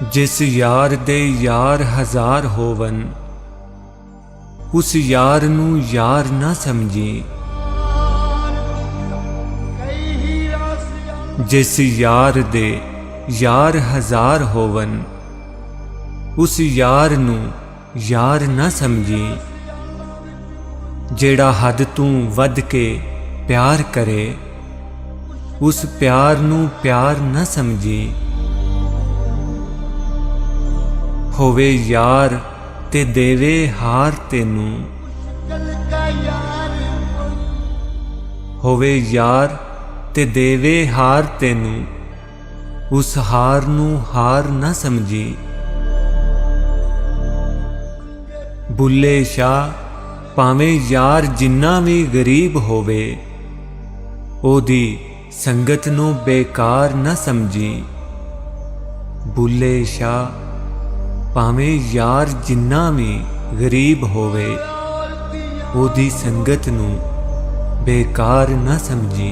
जिस यार दे यार हजार होवन, उस यार नू यार ना समझी। जिस यार दे यार हजार होवन, उस यार नू यार ना समझी। जेड़ा हद तू वध के प्यार करे, उस प्यार नू प्यार ना समझी। होवे यार ते देवे हार तेनू, होवे यार ते देवे हार तेनू, उस हार नू हार ना समझी। बुल्ले शाह भावें यार जिन्ना भी गरीब होवे, ओदी संगत नू बेकार ना समझी। बुल्ले शाह भावें यार जिन्ना भी गरीब होवे, ओदी संगत नू बेकार ना समझी।